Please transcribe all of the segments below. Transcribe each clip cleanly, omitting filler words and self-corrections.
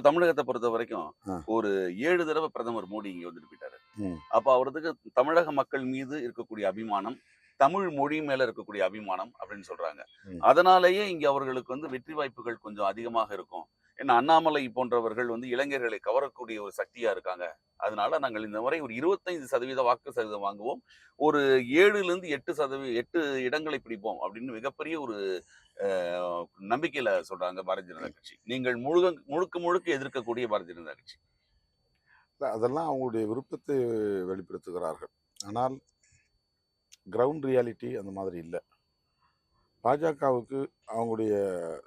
தமிழகத்த பொறுத்த வரைக்கும், ஆ. ஒரு 7 தடவ பிரதமர் மோடி இங்க வந்துட்டு போயிட்டாரு. ம். அப்ப அவருக்கு தமிழக மக்கள் மீது இருக்கக்கூடிய அபிமானம், தமிழ் மொழி மேல இருக்கக்கூடிய அபிமானம் அப்படின்னு சொல்றாங்க. ம். அதனாலேயே இங்க அவர்களுக்கு வந்து வெற்றி வாய்ப்புகள் கொஞ்சம் அதிகமாக இருக்கும். ஏன்னா அண்ணாமலை போன்றவர்கள் வந்து இளைஞர்களை கவரக்கூடிய ஒரு சக்தியா இருக்காங்க. அதனால நாங்கள் இந்த முறை ஒரு 25% வாக்கு சதவீதம் வாங்குவோம். ஒரு 7லிருந்து 8 இடங்களை பிடிப்போம் அப்படின்னு மிகப்பெரிய ஒரு அ நம்பிக்கையில சொல்றாங்க பாரதிய ஜனதா கட்சி. நீங்கள் முழுக்க முழுக்க எதிர்க்கக்கூடிய பாரதிய ஜனதா கட்சி. இல்ல அதெல்லாம் அவங்களுடைய விருப்பத்தை வெளிப்படுத்துகிறார்கள். ஆனால் கிரவுண்ட் ரியாலிட்டி அந்த மாதிரி இல்ல. பாஜகவுக்கு அவங்களுடைய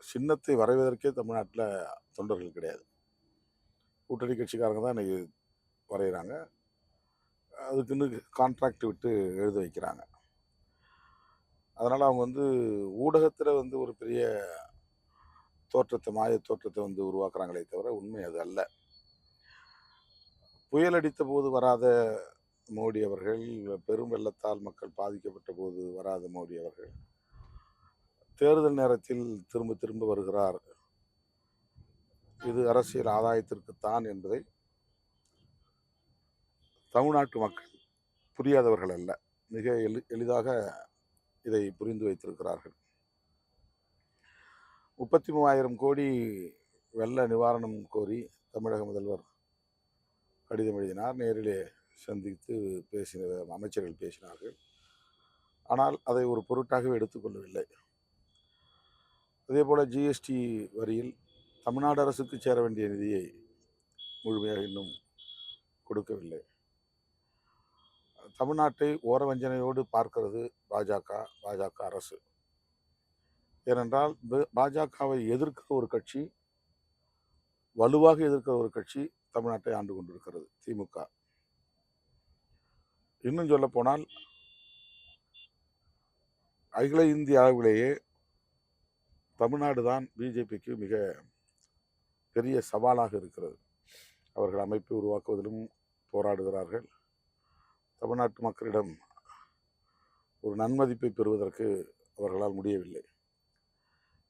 சின்னத்தை வரைவதற்கே தமிழ்நாட்டுல தொண்டர்கள் கிடையாது. கூட்டணி கட்சிக்காரங்க தான் இன்னைக்கு வரையிறாங்க. அதுக்குன்னு கான்ட்ராக்ட் விட்டு எழுத வைக்கிறாங்க. அதனால அவங்க ஊடகத்துல ஒரு பெரிய தோற்றத்த, மாய தோற்றத்த உருவாக்குறாங்களே தவிர, உண்மை அது அல்ல. புயல் அடித்தபோது வராத மோடி அவர்கள், பெரும் வெள்ளத்தால் மக்கள் பாதிக்கப்பட்ட போது வராத மோடி அவர்கள், தேர்தல் நேரத்தில் திரும்ப திரும்ப வருகிறார். இது அரசியல் ஆதாயத்திற்குத்தான் என்பதை தமிழ்நாட்டு மக்கள் புரியாதவர்கள் அல்ல. மிக எளிதாக இதை புரிந்து வைத்திருக்கிறார்கள். 33,000 கோடி வெள்ள நிவாரணம் கோரி தமிழக முதல்வர் கடிதம் எழுதினார். நேரிலே சந்தித்து அமைச்சர்கள் பேசினார்கள். ஆனால் அதை ஒரு பொருட்டாகவே எடுத்துக்கொள்ளவில்லை. அதேபோல ஜிஎஸ்டி வரியில் தமிழ்நாடு அரசுக்கு சேர வேண்டிய நிதியை முழுமையாக இன்னும் கொடுக்கவில்லை. தமிழ்நாட்டை ஓரவஞ்சனையோடு பார்க்கிறது பாஜக அரசு. ஏனென்றால் பாஜகவை எதிர்க்கிற ஒரு கட்சி, வலுவாக எதிர்க்கிற ஒரு கட்சி தமிழ்நாட்டை ஆண்டு கொண்டிருக்கிறது, திமுக. இன்னும் சொல்ல போனால் அகில இந்திய அளவிலேயே தமிழ்நாடு தான் பிஜேபிக்கு மிக பெரிய சவாலாக இருக்கிறது. அவர்கள் அமைப்பை உருவாக்குவதிலும் போராடுகிறார்கள். தமிழ்நாட்டு மக்களிடம் ஒரு நன்மதிப்பை பெறுவதற்கு அவர்களால் முடியவில்லை.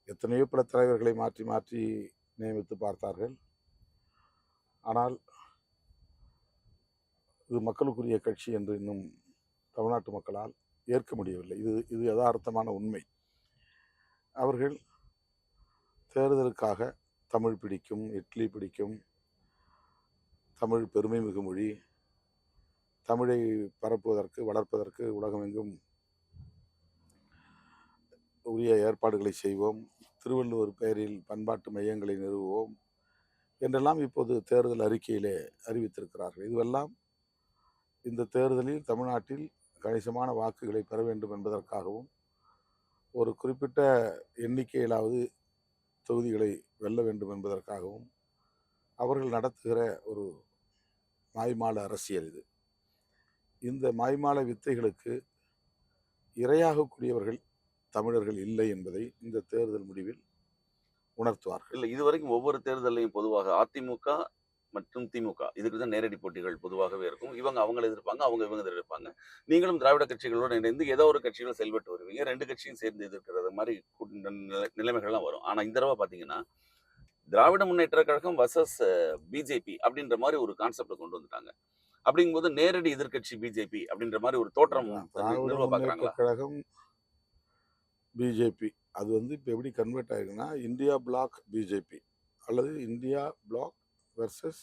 எத்தனையோ பல தலைவர்களை மாற்றி மாற்றி நியமித்து பார்த்தார்கள். ஆனால் இது மக்களுக்குரிய கட்சி என்று இன்னும் தமிழ்நாட்டு மக்களால் ஏற்க முடியவில்லை. இது யதார்த்தமான உண்மை. அவர்கள் தேர்தலுக்காக தமிழ் பிடிக்கும், இட்லி பிடிக்கும், தமிழ் பெருமை மிகு மொழி, தமிழை பரப்புவதற்கு, வளர்ப்பதற்கு உலகமெங்கும் உரிய ஏற்பாடுகளை செய்வோம், திருவள்ளுவர் பெயரில் பண்பாட்டு மையங்களை நிறுவுவோம் என்றெல்லாம் இப்போது தேர்தல் அறிக்கையிலே அறிவித்திருக்கிறார்கள். இதுவெல்லாம் இந்த தேர்தலில் தமிழ்நாட்டில் கணிசமான வாக்குகளை பெற வேண்டும் என்பதற்காகவும், ஒரு குறிப்பிட்ட எண்ணிக்கையிலாவது தொகுதிகளை வெல்ல வேண்டும் என்பதற்காகவும் அவர்கள் நடத்துகிற ஒரு மாய்மால அரசியல் இது. இந்த மாய்மால வித்தைகளுக்கு இரையாகக்கூடியவர்கள் தமிழர்கள் இல்லை என்பதை இந்த தேர்தல் முடிவில் உணர்த்துவார்கள். இல்ல இதுவரைக்கும் ஒவ்வொரு தேர்தலையும் பொதுவாக அதிமுக மற்றும் திமுக இதுக்கு தான் நேரடி போட்டிகள் பொதுவாகவே இருக்கும். இவங்க அவங்கள எதிர்ப்பாங்க, அவங்க இவங்க எதிர்ப்பாங்க. நீங்களும் திராவிட கட்சிகளோடு இணைந்து ஏதோ ஒரு கட்சியில செயல்பட்டு வருவீங்க. 2 கட்சியும் சேர்ந்து எதிர்க்கிறது மாரி நிலைமைகள்லாம் வரும். ஆனா இந்த தடவ பார்த்தீங்கன்னா, திராவிட முன்னேற்ற கழகம் வர்சஸ் பிஜேபி அப்படின்ற மாரி ஒரு கான்செப்ட்ட கொண்டு வந்துட்டாங்க. அப்படிங்கும்போது நேரடி எதிர்க்கட்சி பிஜேபி அப்படின்ற மாரி ஒரு தோற்றம் திராவிட நிறுவ முன்னேற்ற பார்க்குறாங்களா? கழகம் பிஜேபி அது இப்போ எப்படி கன்வெர்ட் ஆயிருக்குன்னா, இந்தியா பிளாக் பிஜேபி அல்லது இந்தியா பிளாக் வெர்சஸ்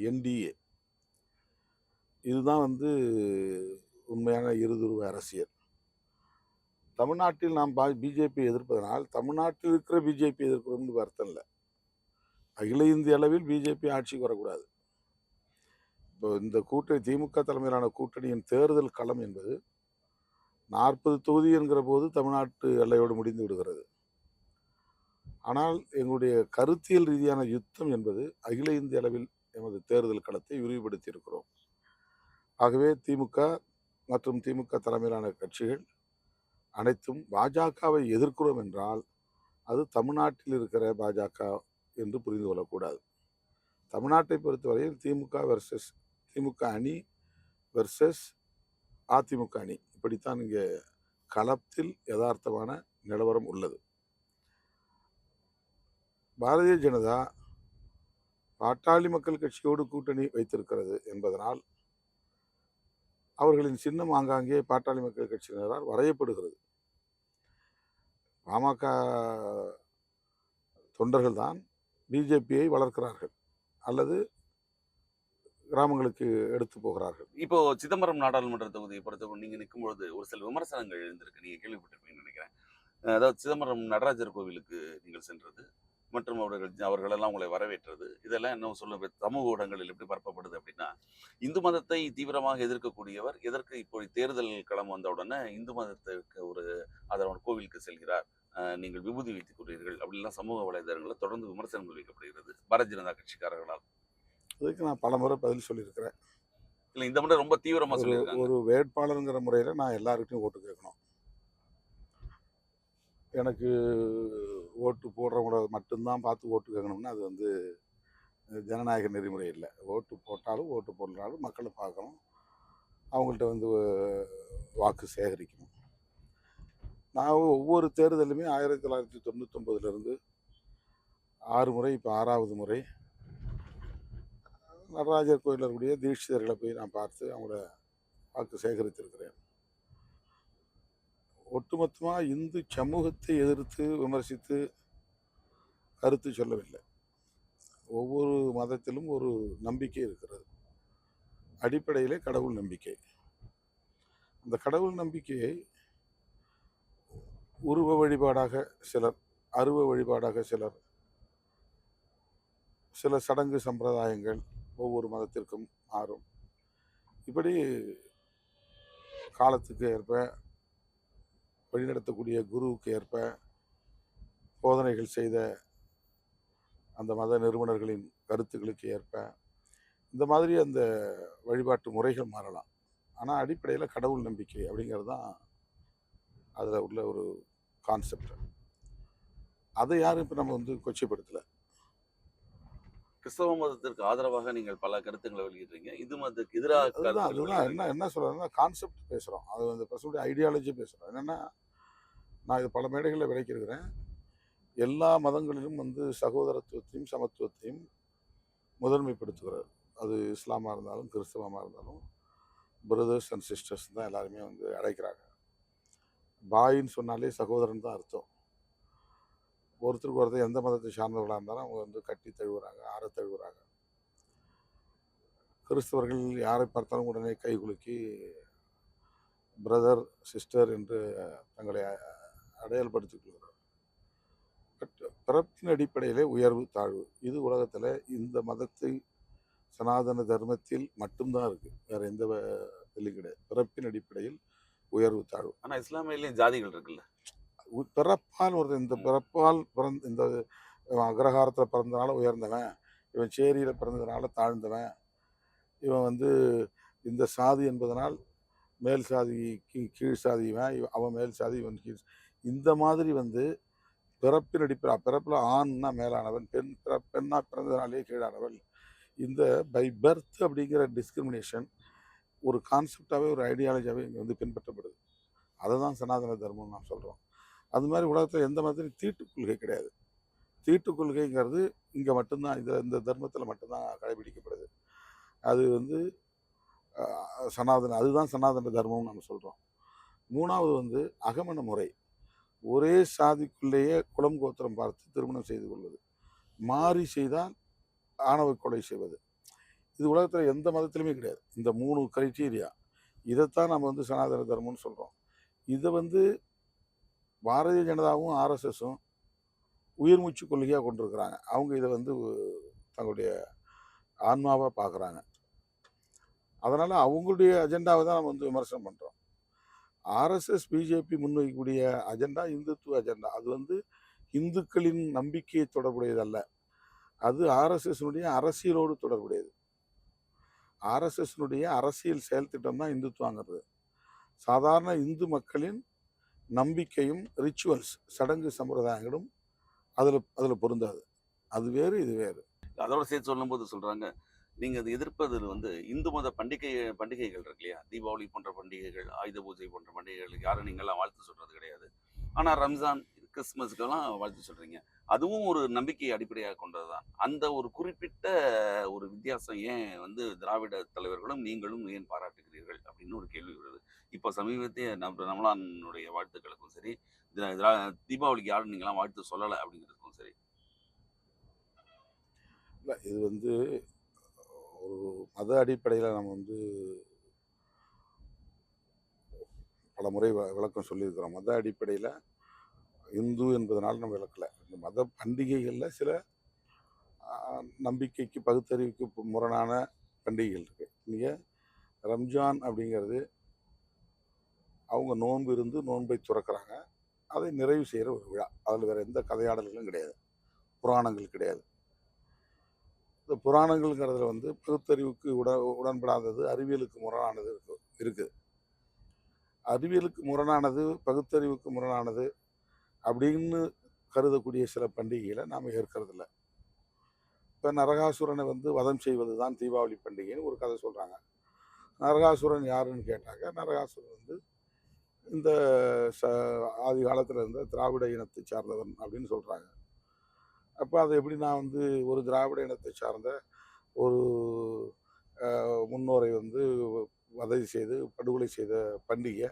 என்டிஏ. இதுதான் உண்மையான இருதுருவ அரசியல். தமிழ்நாட்டில் நாம் பிஜேபி எதிர்ப்பதனால் தமிழ்நாட்டில் இருக்கிற பிஜேபி எதிர்க்கிறோம்னு அர்த்தம் இல்லை. அகில இந்திய அளவில் பிஜேபி ஆட்சிக்கு வரக்கூடாது. இப்போ இந்த கூட்டணி, திமுக தலைமையிலான கூட்டணியின் தேர்தல் களம் என்பது 40 தொகுதி என்கிற போது தமிழ்நாட்டு எல்லையோடு முடிந்து விடுகிறது. ஆனால் எங்களுடைய கருத்தியல் ரீதியான யுத்தம் என்பது அகில இந்திய அளவில் எமது தேர்தல் களத்தை விரிவுபடுத்தி இருக்கிறோம். ஆகவே திமுக மற்றும் திமுக தலைமையிலான கட்சிகள் அனைத்தும் பாஜகவை எதிர்க்கிறோம் என்றால் அது தமிழ்நாட்டில் இருக்கிற பாஜக என்று புரிந்து கொள்ளக்கூடாது. தமிழ்நாட்டை பொறுத்தவரையில் திமுக அணி வெர்சஸ் அதிமுக அணி, இப்படித்தான் இங்கே களத்தில் யதார்த்தமான நிலவரம் உள்ளது. பாரதிய ஜனதா பாட்டாளி மக்கள் கட்சியோடு கூட்டணி வைத்திருக்கிறது என்பதனால் அவர்களின் சின்னம் ஆங்காங்கே பாட்டாளி மக்கள் கட்சியினரால் வரையப்படுகிறது. பாமக தொண்டர்கள் தான் பிஜேபியை வளர்க்கிறார்கள் அல்லது கிராமங்களுக்கு எடுத்து போகிறார்கள். இப்போ சிதம்பரம் நாடாளுமன்ற தொகுதியை பொறுத்தவரை நீங்க நிற்கும்பொழுது ஒரு சில விமர்சனங்கள் எழுந்திருக்கு, நீங்க கேள்விப்பட்டிருப்பீங்கன்னு நினைக்கிறேன். அதாவது சிதம்பரம் நடராஜர் கோவிலுக்கு நீங்கள் சென்றது மற்றும் அவர்களெல்லாம் உங்களை வரவேற்றது, இதெல்லாம் இன்னும் சொல்ல சமூக ஊடகங்களில் எப்படி பரப்பப்படுது அப்படின்னா, இந்து மதத்தை தீவிரமாக எதிர்க்கக்கூடியவர் எதற்கு இப்போ தேர்தல் களம் வந்த உடனே இந்து மதத்திற்கு ஒரு ஆதரவான கோவிலுக்கு செல்கிறார், நீங்கள் விபூதி வைத்துக் கொள்கிறீர்கள் அப்படின்லாம் சமூக வலைதளங்களில் தொடர்ந்து விமர்சனங்கள் வைக்கப்படுகிறது பாரதிய ஜனதா கட்சிக்காரர்களால். அதுக்கு நான் பல முறை பதில் சொல்லியிருக்கிறேன். இல்லை, இந்த முறை ரொம்ப தீவிரமா ஒரு சொல்லியிருக்காங்க. ஒரு வேட்பாளருங்கிற முறையில் நான் எல்லாருக்கிட்டையும் ஓட்டு கேட்கணும். எனக்கு ஓட்டு போடுறவங்கள மட்டும்தான் பார்த்து ஓட்டு கேட்கணும்னா அது வந்து ஜனநாயக நெறிமுறை இல்லை. ஓட்டு போட்டாலும் ஓட்டு போடலாலும் மக்களை பார்க்கணும், அவங்கள்ட்ட வந்து வாக்கு சேகரிக்கணும். நான் ஒவ்வொரு தேர்தலுமே 1999 6 முறை, இப்போ 6வது முறை நடராஜர் கோயிலில் இருக்கக்கூடிய தீட்சிதர்களை போய் நான் பார்த்து அவங்கள வாக்கு சேகரித்திருக்கிறேன். ஒட்டுமொத்தமாக இந்து சமூகத்தை எதிர்த்து விமர்சித்து கருத்து சொல்லவில்லை. ஒவ்வொரு மதத்திலும் ஒரு நம்பிக்கை இருக்கிறது. அடிப்படையிலே கடவுள் நம்பிக்கை. அந்த கடவுள் நம்பிக்கையை உருவ வழிபாடாக சிலர், அருவ வழிபாடாக சிலர், சில சடங்கு சம்பிரதாயங்கள் ஒவ்வொரு மதத்திற்கும் மாறும். இப்படி காலத்துக்கு ஏற்ப வழிநடத்தக்கூடிய குருவுக்கு ஏற்ப போதனைகள் செய்த அந்த மத நிறுவனர்களின் கருத்துக்களுக்கு ஏற்ப இந்த மாதிரி அந்த வழிபாட்டு முறைகள் மாறலாம். ஆனால் அடிப்படையில் கடவுள் நம்பிக்கை அப்படிங்கிறது தான் அதில் உள்ள ஒரு கான்செப்ட். அதை யாரும் இப்போ நம்ம வந்து கொச்சைப்படுத்தலை. கிறிஸ்தவ மதத்திற்கு ஆதரவாக நீங்கள் பல கருத்துக்களை வெளியிடுறீங்க, இந்து மதத்துக்கு எதிராக அதுதான் என்ன சொல்கிறேன்னா கான்செப்ட் பேசுகிறோம். அது வந்து பர்சனுடைய ஐடியாலஜி பேசுகிறோம். என்னென்னா, நான் இது பல மேடைகளில் விளக்கியிருக்கிறேன். எல்லா மதங்களிலும் வந்து சகோதரத்துவத்தையும் சமத்துவத்தையும் முதன்மைப்படுத்துகிறார். அது இஸ்லாமாக இருந்தாலும் கிறிஸ்தவமாக இருந்தாலும் பிரதர்ஸ் அண்ட் சிஸ்டர்ஸ் தான் எல்லாருமே வந்து அழைக்கிறாங்க. பாயின்னு சொன்னாலே சகோதரன் தான் அர்த்தம். ஒருத்தருக்கு ஒருத்தர் எந்த மதத்தை சார்ந்தவர்களாக இருந்தாலும் அவங்க வந்து கட்டி தழுவுறாங்க, ஆற தழுவுறாங்க. கிறிஸ்தவர்கள் யாரை பார்த்தாலும் உடனே கை குலுக்கி பிரதர் சிஸ்டர் என்று தங்களை அடையாளப்படுத்திக் கொள்கிறார். பட் பிறப்பின் அடிப்படையிலே உயர்வு தாழ்வு இது உலகத்தில் இந்த மதத்தை சனாதன தர்மத்தில் மட்டும்தான் இருக்குது, வேறு எந்த இதுலையும் கிடையாது. பிறப்பின் அடிப்படையில் உயர்வு தாழ்வு. ஆனால் இஸ்லாமியிலையும் ஜாதிகள் இருக்குல்ல. பிறப்பால் இந்த பிறப்பால் இந்த அக்ரஹாரத்தில் பிறந்தனால உயர்ந்தவன், இவன் சேரியில் பிறந்ததுனால தாழ்ந்தவன், இவன் வந்து இந்த சாதி என்பதனால் மேல் சாதிக்கு கீழ் சாதிவன், அவன் மேல் சாதி இவன் கீழ், இந்த மாதிரி வந்து பிறப்பின் அடிப்படை பிறப்பில் ஆண்னா மேலானவன், பெண்ணா பிறந்ததுனாலே கீழானவன், இந்த பை பர்த் அப்படிங்கிற டிஸ்கிரிமினேஷன் ஒரு கான்செப்டாகவே ஒரு ஐடியாலஜியாகவே இங்கே வந்து பின்பற்றப்படுது. அதை தான் சனாதன தர்மம்னு நான் சொல்கிறோம். அது மாதிரி உலகத்தில் எந்த மதத்திலும் தீட்டு கொள்கை கிடையாது. தீட்டு கொள்கைங்கிறது இங்கே மட்டும்தான், இந்த தர்மத்தில் மட்டும்தான் கடைபிடிக்கப்படுது. அது வந்து அதுதான் சனாதன தர்மம்னு நம்ம சொல்கிறோம். 3வது வந்து அகமண முறை. ஒரே சாதிக்குள்ளேயே குலம் கோத்திரம் பார்த்து திருமணம் செய்து கொள்வது, மாறி செய்தால் ஆணவ கொலை செய்வது, இது உலகத்தில் எந்த மதத்திலுமே கிடையாது. இந்த 3 கிரைட்டீரியா, இதைத்தான் நம்ம வந்து சனாதன தர்மம்னு சொல்கிறோம். இதை வந்து பாரதிய ஜனதாவும் ஆர்எஸ்எஸும் உயிர் மூச்சு கொள்கையாக கொண்டிருக்கிறாங்க. அவங்க இதை வந்து தங்களுடைய ஆன்மாவாக பார்க்குறாங்க. அதனால் அவங்களுடைய அஜெண்டாவை தான் நம்ம வந்து விமர்சனம் பண்ணுறோம். ஆர்எஸ்எஸ் பிஜேபி முன்வைக்கக்கூடிய அஜெண்டா இந்துத்துவ அஜெண்டா. அது வந்து இந்துக்களின் நம்பிக்கையை தொடர்புடையதல்ல, அது ஆர்எஸ்எஸ்னுடைய அரசியலோடு தொடர்புடையது. ஆர்எஸ்எஸ்னுடைய அரசியல் செயல் திட்டம் தான் இந்துத்துவாங்கிறது. சாதாரண இந்து மக்களின் நம்பிக்கையும் ரிச்சுவல்ஸ் சடங்கு சம்பிரதாயங்களும் அதில் பொருந்தாது. அது வேறு, இது வேறு. அதோட சேர்த்து சொல்லும்போது சொல்கிறாங்க, நீங்கள் அது எதிர்ப்பது வந்து இந்து மத பண்டிகைகள் இருக்கு இல்லையா, தீபாவளி போன்ற பண்டிகைகள், ஆயுத பூஜை போன்ற பண்டிகைகள் யாரும் நீங்கள்லாம் வாழ்த்து சொல்கிறது கிடையாது. ஆனால் ரம்ஜான் கிறிஸ்மஸ்க்கெல்லாம் வாழ்த்து சொல்றீங்க. அதுவும் ஒரு நம்பிக்கை அடிப்படையாக கொண்டது தான். அந்த ஒரு குறிப்பிட்ட ஒரு வித்தியாசம் ஏன் வந்து திராவிட தலைவர்களும், நீங்களும் ஏன் பாராட்டுகிறீர்கள்? அப்படின்னு ஒரு கேள்வி வருது. இப்போ சமீபத்திய ரமலானுடைய வாழ்த்துக்களுக்கும் சரி, திரா திரா தீபாவளிக்கு யாரும் நீங்கலாம் வாழ்த்து சொல்லல அப்படிங்கிறதுக்கும் சரி. இல்ல இது வந்து ஒரு மத அடிப்படையில நம்ம வந்து பலமுறை விளக்கம் சொல்லியிருக்கிறோம். மத அடிப்படையில இந்து என்பதனால நம்ம விளக்கல. இந்த மத பண்டிகைகள்ல சில அ நம்பிக்கைக்கு, பகுத்தறிவுக்கு முரணான பண்டிகைகள் இருக்கு. நீங்க ரம்ஜான் அப்படிங்கிறது அவங்க நோன்பு இருந்து நோன்பை துறக்கிறாங்க. அதை நிறைவு செய்ற ஒரு விழா. அதுல வேற எந்த கதையாடல்களும் கிடையாது. புராணங்கள் கிடையாது. இந்த புராணங்கள்ங்கிறதுல வந்து பகுத்தறிவுக்கு உடன்படாதது, அறிவியலுக்கு முரணானது இருக்குது. அறிவியலுக்கு முரணானது, பகுத்தறிவுக்கு முரணானது அப்படின்னு கருதக்கூடிய சில பண்டிகைகளை நாம ஏற்கறதில்ல. இப்ப நரகாசுரனை வந்து வதம் செய்வது தான் தீபாவளி பண்டிகைன்னு ஒரு கதை சொல்றாங்க. நரகாசுரன் யாருன்னு கேட்டாங்க, நரகாசுரன் வந்து இந்த ச ஆதி காலத்துல இருந்த திராவிட இனத்தை சார்ந்தவன் அப்படின்னு சொல்றாங்க. அப்ப அதை எப்படி நான் வந்து ஒரு திராவிட இனத்தை சார்ந்த ஒரு முன்னோரை வந்து வதை செய்து படுகொலை செய்த பண்டிகை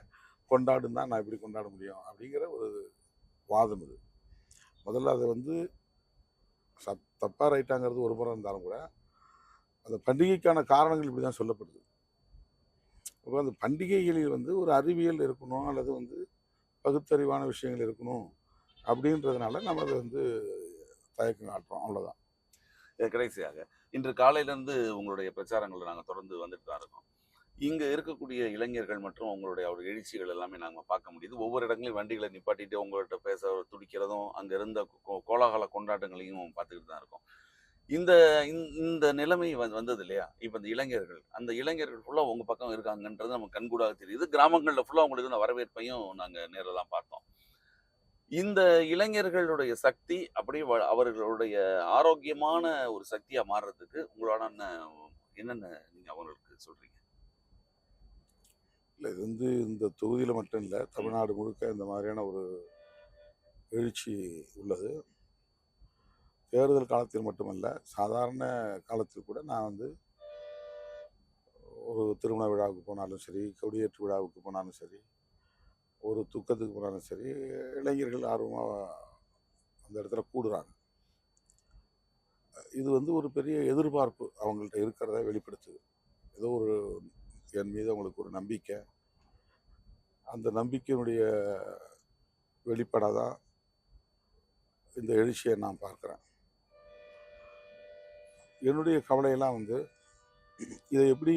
கொண்டாடுன்னா நான் எப்படி கொண்டாட முடியும் அப்படிங்கிற ஒரு வாதம் இது. முதல்ல அதை வந்து தப்பா ரைட்டாங்கிறது ஒரு புறம் இருந்தாலும் கூட அந்த பண்டிகைக்கான காரணங்கள் இப்படி தான் சொல்லப்படுது. அப்போ அந்த பண்டிகைகளில் வந்து ஒரு அறிவியல் இருக்கணும் அல்லது வந்து பகுத்தறிவான விஷயங்கள் இருக்கணும் அப்படின்றதுனால நம்ம அதை வந்து தயக்கம் காட்டுறோம் அவ்வளோதான். கடைசியாக, இன்று காலையிலேருந்து உங்களுடைய பிரச்சாரங்கள நாங்க தொடர்ந்து வந்துட்டு தான் இருக்கோம். இங்க இருக்கக்கூடிய இளைஞர்கள் மற்றும் உங்களுடைய ஒரு எழுச்சிகள் எல்லாமே நாங்க பார்க்க முடியுது. ஒவ்வொரு இடங்களையும் வண்டிகள நிப்பாட்டிட்டு உங்கள்ட்ட பேச துடிக்கிறதும், அங்க இருந்த கோலாகல கொண்டாட்டங்களையும் பார்த்துக்கிட்டு தான் இருக்கோம். இந்த இந்த நிலைமை வந்தது இல்லையா? இப்ப இந்த இளைஞர்கள், அந்த இளைஞர்கள் ஃபுல்லா உங்க பக்கம் இருக்காங்கன்றது நமக்கு கண்கூடாக தெரியுது. கிராமங்கள்ல ஃபுல்லா உங்களுக்கு இருந்த வரவேற்பையும் நாங்க நேர்ல தான் பார்த்தோம். இந்த இளைஞர்களுடைய சக்தி அப்படியே அவர்களுடைய ஆரோக்கியமான ஒரு சக்தியா மாறுறதுக்கு உங்களான என்னென்ன நீங்க அவங்களுக்கு சொல்றீங்க? இல்லை இது வந்து இந்த தொகுதியில் மட்டும் இல்லை, ம். தமிழ்நாடு முழுக்க இந்த மாதிரியான ஒரு எழுச்சி உள்ளது. தேர்தல் காலத்தில் மட்டுமல்ல, சாதாரண காலத்தில் கூட நான் வந்து ஒரு திருமண விழாவுக்கு போனாலும் சரி, கொடியேற்று விழாவுக்கு போனாலும் சரி, ஒரு துக்கத்துக்கு போனாலும் சரி, இளைஞர்கள் ஆர்வமாக அந்த இடத்துல கூடுறாங்க. இது வந்து ஒரு பெரிய எதிர்பார்ப்பு அவங்கள்ட்ட இருக்கிறத வெளிப்படுத்துது. ஏதோ ஒரு என் மீது அவங்களுக்கு ஒரு நம்பிக்கை. அந்த நம்பிக்கையினுடைய வெளிப்பாடாக தான் இந்த எழுச்சியை நான் பார்க்குறேன். என்னுடைய கவலையெல்லாம் வந்து இதை எப்படி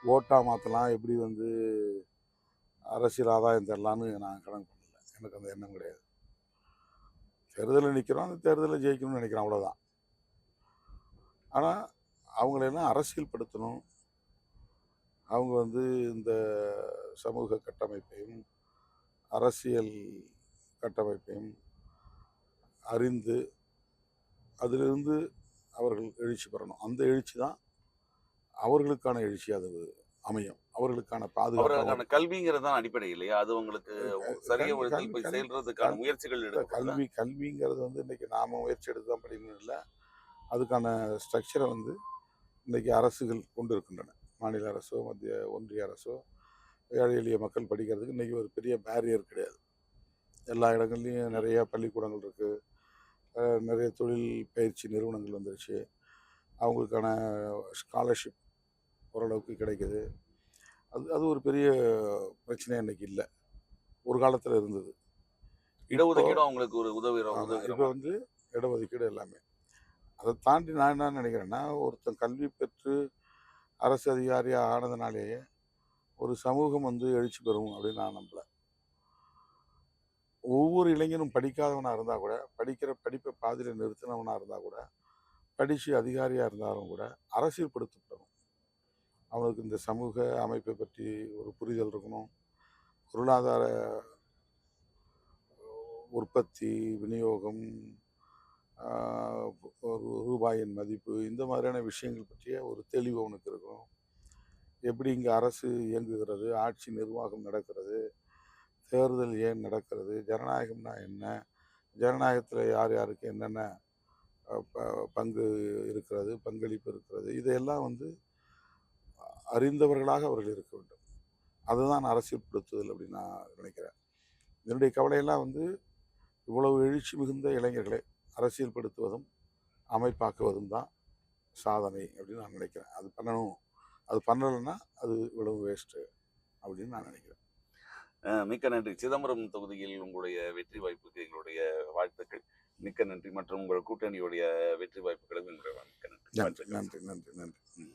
ஓட்டாக மாற்றலாம், எப்படி வந்து அரசியல் ஆதாயம் தரலான்னு நான் கணக்கு பண்ணல. எனக்கு அந்த எண்ணம் கிடையாது. தேர்தலில் நிற்கிறோம், அந்த தேர்தலில் ஜெயிக்கணும்னு நினைக்கிறேன் அவ்வளோதான். ஆனால் அவங்களெல்லாம் அரசியல் படுத்தணும். அவங்க வந்து இந்த சமூக கட்டமைப்பையும் அரசியல் கட்டமைப்பையும் அறிந்து அதிலிருந்து அவர்கள் எழுச்சி பெறணும். அந்த எழுச்சி தான் அவர்களுக்கான எழுச்சி அது அமையும். அவர்களுக்கான அவர்களுக்கான பாதுகாப்பு. கல்விங்கிறது தான் அடிப்படை இல்லையா? அது உங்களுக்கு சரியா கல்வி ஒரு இடத்தில் கல்வி போய் கல்வி சேர்றதுக்கான கல் முயற்சிகள் எடுக்கப்படுதா? கல்விங்கிறது வந்து இன்னைக்கு நாம முயற்சி எடுத்து தான் படிக்கணும் இல்லை. அதுக்கான ஸ்ட்ரக்சரை வந்து இன்னைக்கு அரசுகள் கொண்டு இருக்கின்றன. மாநில அரசோ, மத்திய ஒன்றிய அரசோ ஏழை எளிய மக்கள் படிக்கிறதுக்கு இன்னைக்கு ஒரு பெரிய பேரியர் கிடையாது. எல்லா இடங்கள்லையும் ம். நிறைய பள்ளிக்கூடங்கள் இருக்கு. நிறைய தொழில் பயிற்சி நிறுவனங்கள் வந்துருச்சு. அவங்களுக்கான ஸ்காலர்ஷிப் ஓரளவுக்கு கிடைக்குது. அது அது ஒரு பெரிய பிரச்சனையா இன்னைக்கு இல்ல. ஒரு காலத்துல இருந்தது. இப்போ இடஒதுக்கீடும் அவங்களுக்கு ஒரு ஆமா. உதவுகிற இப்போ மாரி. வந்து இடஒதுக்கீடு எல்லாமே. அத தாண்டி நான் என்ன நினைக்கிறேன்னா, ஒருத்தன் கல்வி பெற்று அரசு அதிகாரியா ஆனதுனாலேயே ஒரு சமூகம் வந்து எழுச்சி பெறும் அப்படின்னு நான் நம்பல. ஒவ்வொரு இளைஞனும் படிக்காதவனா இருந்தா கூட, படிக்கிற படிப்பை பாதியில நிறுத்தினவனா இருந்தா கூட, படிச்சு அதிகாரியா இருந்தாலும் கூட அரசியல் படுத்தப்படணும். அவனுக்கு இந்த சமூக அமைப்பை பற்றி ஒரு புரிதல் இருக்கணும். பொருளாதார உற்பத்தி, விநியோகம், ஆ ஒரு ரூபாயின் மதிப்பு இந்த மாதிரியான விஷயங்கள் பற்றிய ஒரு தெளிவு அவனுக்கு இருக்கணும். எப்படி இங்கே அரசு இயங்குகிறது, ஆட்சி நிர்வாகம் நடக்கிறது, தேர்தல் ஏன் நடக்கிறது, ஜனநாயகம்னா என்ன, ஜனநாயகத்தில் யார் யாருக்கு என்னென்ன பங்கு இருக்கிறது, பங்களிப்பு இருக்கிறது, இதையெல்லாம் வந்து அறிந்தவர்களாக அவர்கள் இருக்க வேண்டும். அதுதான் அரசியல்படுத்துதல் அப்படின்னு நான் நினைக்கிறேன். என்னுடைய கவலையெல்லாம் வந்து இவ்வளவு எழுச்சி மிகுந்த இளைஞர்களை அரசியல்படுத்துவதும் அமைப்பாக்குவதும் தான் சாதனை அப்படின்னு நான் நினைக்கிறேன். அது பண்ணணும். அது பண்ணலைன்னா அது இவ்வளவு வேஸ்ட்டு அப்படின்னு நான் நினைக்கிறேன். மிக்க நன்றி. சிதம்பரம் தொகுதியில் உங்களுடைய வெற்றி வாய்ப்புக்கு எங்களுடைய வாழ்த்துக்கள். மிக்க நன்றி. மற்றும் உங்கள் கூட்டணியுடைய வெற்றி வாய்ப்புகளுக்கு எங்களுடைய மிக்க நன்றி. நன்றி நன்றி நன்றி நன்றி.